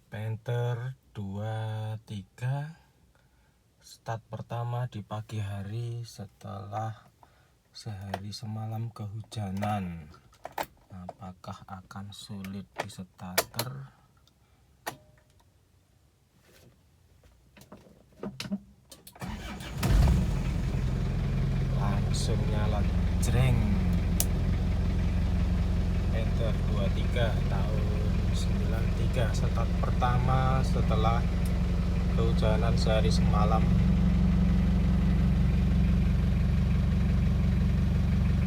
Panther 23 start pertama di pagi hari setelah sehari semalam kehujanan. Apakah akan sulit di starter? Langsung nyala jreng. Panther 23 tahun 93 start pertama setelah kehujanan sehari semalam.